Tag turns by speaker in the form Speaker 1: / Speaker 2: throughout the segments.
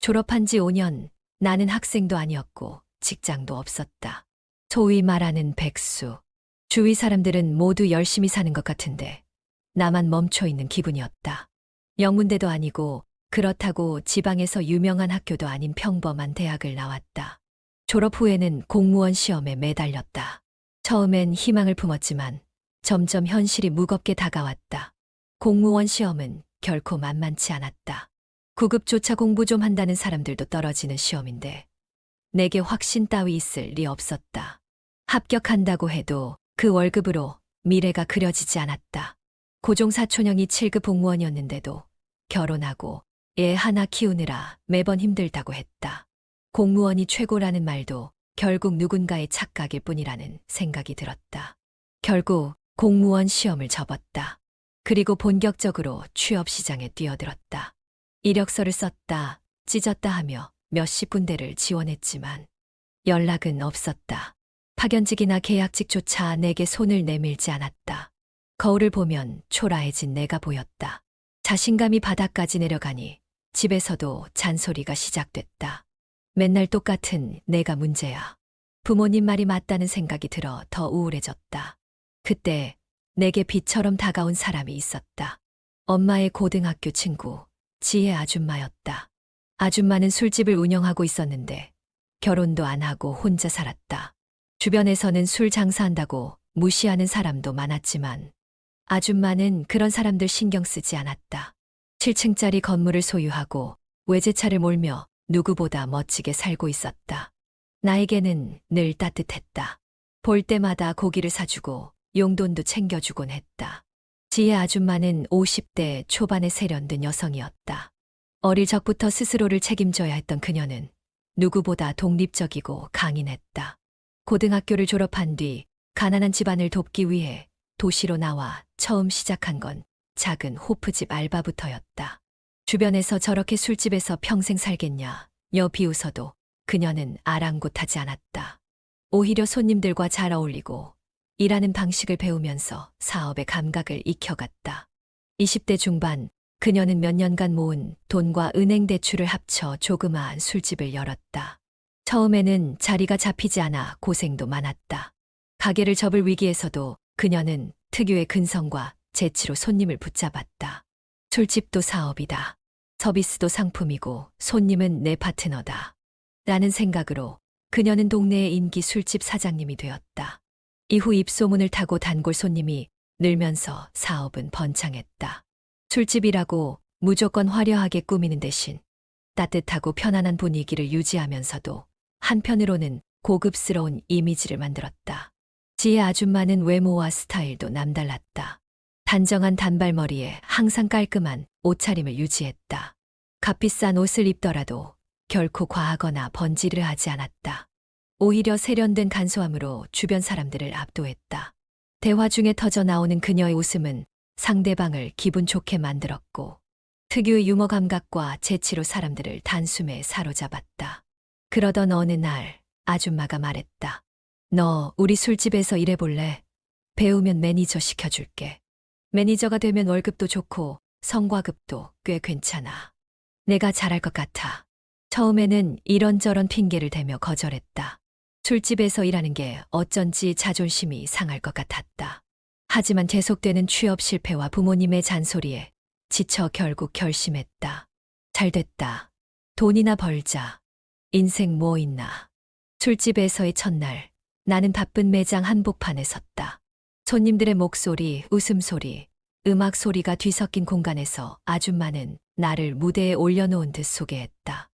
Speaker 1: 졸업한 지 5년, 나는 학생도 아니었고 직장도 없었다. 소위 말하는 백수. 주위 사람들은 모두 열심히 사는 것 같은데 나만 멈춰 있는 기분이었다. 영문대도 아니고 그렇다고 지방에서 유명한 학교도 아닌 평범한 대학을 나왔다. 졸업 후에는 공무원 시험에 매달렸다. 처음엔 희망을 품었지만 점점 현실이 무겁게 다가왔다. 공무원 시험은 결코 만만치 않았다. 9급조차 공부 좀 한다는 사람들도 떨어지는 시험인데 내게 확신 따위 있을 리 없었다. 합격한다고 해도 그 월급으로 미래가 그려지지 않았다. 고종사촌형이 7급 공무원이었는데도 결혼하고 애 하나 키우느라 매번 힘들다고 했다. 공무원이 최고라는 말도 결국 누군가의 착각일 뿐이라는 생각이 들었다. 결국 공무원 시험을 접었다. 그리고 본격적으로 취업 시장에 뛰어들었다. 이력서를 썼다, 찢었다 하며 몇십 군데를 지원했지만 연락은 없었다. 파견직이나 계약직조차 내게 손을 내밀지 않았다. 거울을 보면 초라해진 내가 보였다. 자신감이 바닥까지 내려가니 집에서도 잔소리가 시작됐다. 맨날 똑같은 내가 문제야. 부모님 말이 맞다는 생각이 들어 더 우울해졌다. 그때 내게 빛처럼 다가온 사람이 있었다. 엄마의 고등학교 친구, 지혜 아줌마였다. 아줌마는 술집을 운영하고 있었는데 결혼도 안 하고 혼자 살았다. 주변에서는 술 장사한다고 무시하는 사람도 많았지만 아줌마는 그런 사람들 신경 쓰지 않았다. 7층짜리 건물을 소유하고 외제차를 몰며 누구보다 멋지게 살고 있었다. 나에게는 늘 따뜻했다. 볼 때마다 고기를 사주고 용돈도 챙겨주곤 했다. 지혜 아줌마는 50대 초반에 세련된 여성이었다. 어릴 적부터 스스로를 책임져야 했던 그녀는 누구보다 독립적이고 강인했다. 고등학교를 졸업한 뒤 가난한 집안을 돕기 위해 도시로 나와 처음 시작한 건 작은 호프집 알바부터였다. 주변에서 저렇게 술집에서 평생 살겠냐 비웃어도 그녀는 아랑곳하지 않았다. 오히려 손님들과 잘 어울리고 일하는 방식을 배우면서 사업의 감각을 익혀갔다. 20대 중반 그녀는 몇 년간 모은 돈과 은행 대출을 합쳐 조그마한 술집을 열었다. 처음에는 자리가 잡히지 않아 고생도 많았다. 가게를 접을 위기에서도 그녀는 특유의 근성과 재치로 손님을 붙잡았다. 술집도 사업이다. 서비스도 상품이고 손님은 내 파트너다. 라는 생각으로 그녀는 동네의 인기 술집 사장님이 되었다. 이후 입소문을 타고 단골 손님이 늘면서 사업은 번창했다. 술집이라고 무조건 화려하게 꾸미는 대신 따뜻하고 편안한 분위기를 유지하면서도 한편으로는 고급스러운 이미지를 만들었다. 지혜 아줌마는 외모와 스타일도 남달랐다. 단정한 단발머리에 항상 깔끔한 옷차림을 유지했다. 값비싼 옷을 입더라도 결코 과하거나 번지르 하지 않았다. 오히려 세련된 간소함으로 주변 사람들을 압도했다. 대화 중에 터져 나오는 그녀의 웃음은 상대방을 기분 좋게 만들었고 특유의 유머 감각과 재치로 사람들을 단숨에 사로잡았다. 그러던 어느 날 아줌마가 말했다. 너 우리 술집에서 일해볼래? 배우면 매니저 시켜줄게. 매니저가 되면 월급도 좋고 성과급도 꽤 괜찮아. 내가 잘할 것 같아. 처음에는 이런저런 핑계를 대며 거절했다. 술집에서 일하는 게 어쩐지 자존심이 상할 것 같았다. 하지만 계속되는 취업 실패와 부모님의 잔소리에 지쳐 결국 결심했다. 잘됐다. 돈이나 벌자. 인생 뭐 있나. 술집에서의 첫날, 나는 바쁜 매장 한복판에 섰다. 손님들의 목소리, 웃음소리, 음악 소리가 뒤섞인 공간에서 아줌마는 나를 무대에 올려놓은 듯 소개했다.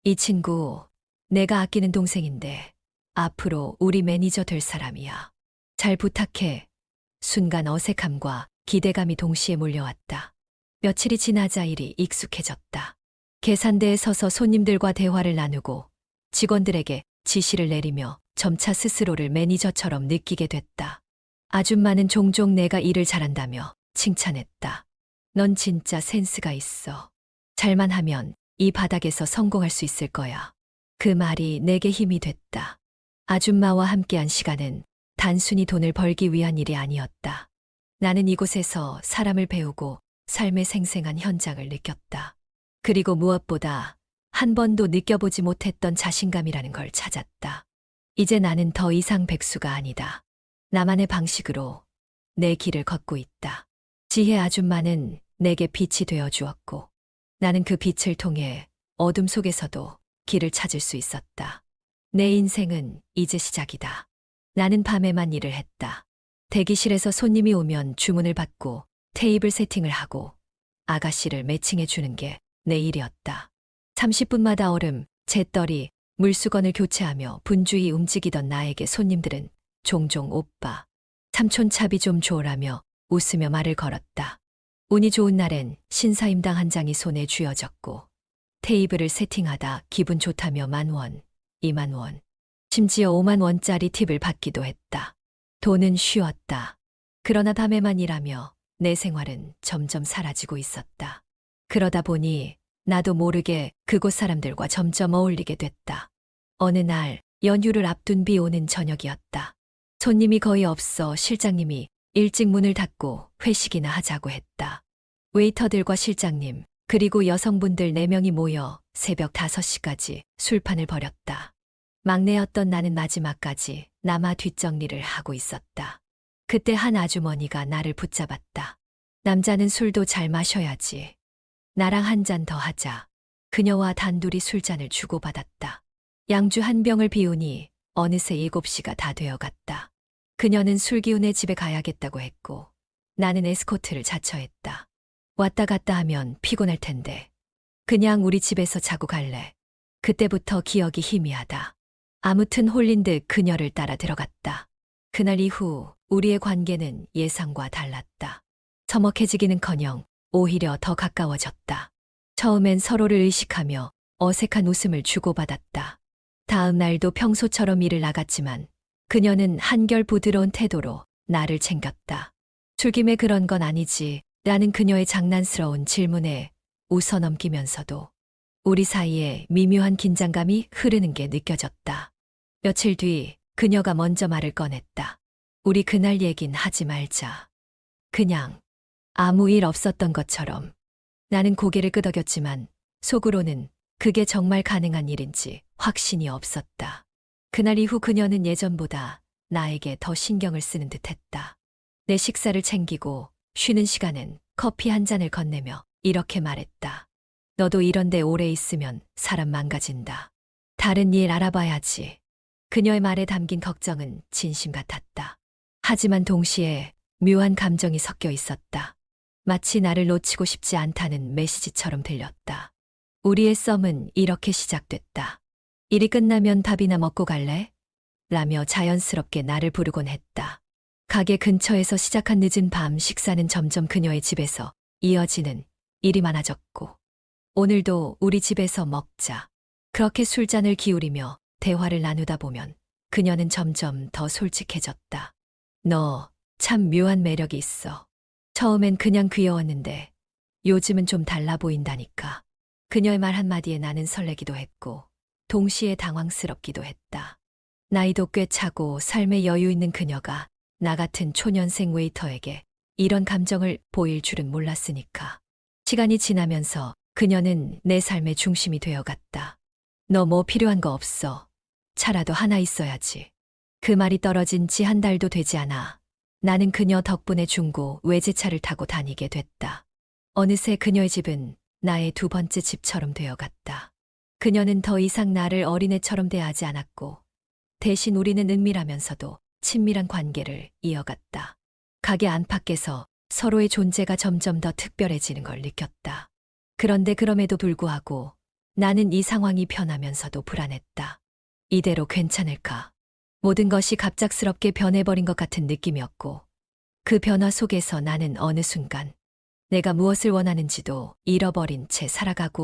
Speaker 1: 이 친구, 내가 아끼는 동생인데 앞으로 우리 매니저 될 사람이야. 잘 부탁해. 순간 어색함과 기대감이 동시에 몰려왔다. 며칠이 지나자 일이 익숙해졌다. 계산대에 서서 손님들과 대화를 나누고 직원들에게 지시를 내리며 점차 스스로를 매니저처럼 느끼게 됐다. 아줌마는 종종 내가 일을 잘한다며 칭찬했다. 넌 진짜 센스가 있어. 잘만 하면 이 바닥에서 성공할 수 있을 거야. 그 말이 내게 힘이 됐다. 아줌마와 함께한 시간은 단순히 돈을 벌기 위한 일이 아니었다. 나는 이곳에서 사람을 배우고 삶의 생생한 현장을 느꼈다. 그리고 무엇보다 한 번도 느껴보지 못했던 자신감이라는 걸 찾았다. 이제 나는 더 이상 백수가 아니다. 나만의 방식으로 내 길을 걷고 있다. 지혜 아줌마는 내게 빛이 되어 주었고 나는 그 빛을 통해 어둠 속에서도 길을 찾을 수 있었다. 내 인생은 이제 시작이다. 나는 밤에만 일을 했다. 대기실에서 손님이 오면 주문을 받고 테이블 세팅을 하고 아가씨를 매칭해 주는 게 내 일이었다. 30분마다 얼음, 잿더리, 물수건을 교체하며 분주히 움직이던 나에게 손님들은 종종 오빠, 삼촌 차비 좀 줘라며 웃으며 말을 걸었다. 운이 좋은 날엔 신사임당 한 장이 손에 쥐어졌고 테이블을 세팅하다 기분 좋다며 10,000원, 20,000원, 심지어 50,000원짜리 팁을 받기도 했다. 돈은 쉬웠다. 그러나 밤에만 일하며 내 생활은 점점 사라지고 있었다. 그러다 보니 나도 모르게 그곳 사람들과 점점 어울리게 됐다. 어느 날 연휴를 앞둔 비 오는 저녁이었다. 손님이 거의 없어 실장님이 일찍 문을 닫고 회식이나 하자고 했다. 웨이터들과 실장님, 그리고 여성분들 4명이 모여 새벽 5시까지 술판을 벌였다. 막내였던 나는 마지막까지 남아 뒷정리를 하고 있었다. 그때 한 아주머니가 나를 붙잡았다. 남자는 술도 잘 마셔야지. 나랑 한 잔 더 하자. 그녀와 단둘이 술잔을 주고받았다. 양주 한 병을 비우니 어느새 7시가 다 되어갔다. 그녀는 술 기운에 집에 가야겠다고 했고 나는 에스코트를 자처했다. 왔다 갔다 하면 피곤할 텐데 그냥 우리 집에서 자고 갈래. 그때부터 기억이 희미하다. 아무튼 홀린 듯 그녀를 따라 들어갔다. 그날 이후 우리의 관계는 예상과 달랐다. 서먹해지기는커녕 오히려 더 가까워졌다. 처음엔 서로를 의식하며 어색한 웃음을 주고받았다. 다음 날도 평소처럼 일을 나갔지만 그녀는 한결 부드러운 태도로 나를 챙겼다. 술김에 그런 건 아니지 라는 그녀의 장난스러운 질문에 웃어넘기면서도 우리 사이에 미묘한 긴장감이 흐르는 게 느껴졌다. 며칠 뒤 그녀가 먼저 말을 꺼냈다. 우리 그날 얘긴 하지 말자. 그냥 아무 일 없었던 것처럼. 나는 고개를 끄덕였지만 속으로는 그게 정말 가능한 일인지 확신이 없었다. 그날 이후 그녀는 예전보다 나에게 더 신경을 쓰는 듯했다. 내 식사를 챙기고 쉬는 시간엔 커피 한 잔을 건네며 이렇게 말했다. 너도 이런데 오래 있으면 사람 망가진다. 다른 일 알아봐야지. 그녀의 말에 담긴 걱정은 진심 같았다. 하지만 동시에 묘한 감정이 섞여 있었다. 마치 나를 놓치고 싶지 않다는 메시지처럼 들렸다. 우리의 썸은 이렇게 시작됐다. 일이 끝나면 밥이나 먹고 갈래? 라며 자연스럽게 나를 부르곤 했다. 가게 근처에서 시작한 늦은 밤 식사는 점점 그녀의 집에서 이어지는 일이 많아졌고 오늘도 우리 집에서 먹자. 그렇게 술잔을 기울이며 대화를 나누다 보면 그녀는 점점 더 솔직해졌다. 너 참 묘한 매력이 있어. 처음엔 그냥 귀여웠는데 요즘은 좀 달라 보인다니까. 그녀의 말 한마디에 나는 설레기도 했고 동시에 당황스럽기도 했다. 나이도 꽤 차고 삶에 여유 있는 그녀가 나 같은 초년생 웨이터에게 이런 감정을 보일 줄은 몰랐으니까. 시간이 지나면서 그녀는 내 삶의 중심이 되어갔다. 너 뭐 필요한 거 없어. 차라도 하나 있어야지. 그 말이 떨어진 지 한 달도 되지 않아. 나는 그녀 덕분에 중고 외제차를 타고 다니게 됐다. 어느새 그녀의 집은 나의 두 번째 집처럼 되어갔다. 그녀는 더 이상 나를 어린애처럼 대하지 않았고 대신 우리는 은밀하면서도 친밀한 관계를 이어갔다. 가게 안팎에서 서로의 존재가 점점 더 특별해지는 걸 느꼈다. 그런데 그럼에도 불구하고 나는 이 상황이 편하면서도 불안했다. 이대로 괜찮을까? 모든 것이 갑작스럽게 변해버린 것 같은 느낌이었고 그 변화 속에서 나는 어느 순간 내가 무엇을 원하는지도 잃어버린 채 살아가고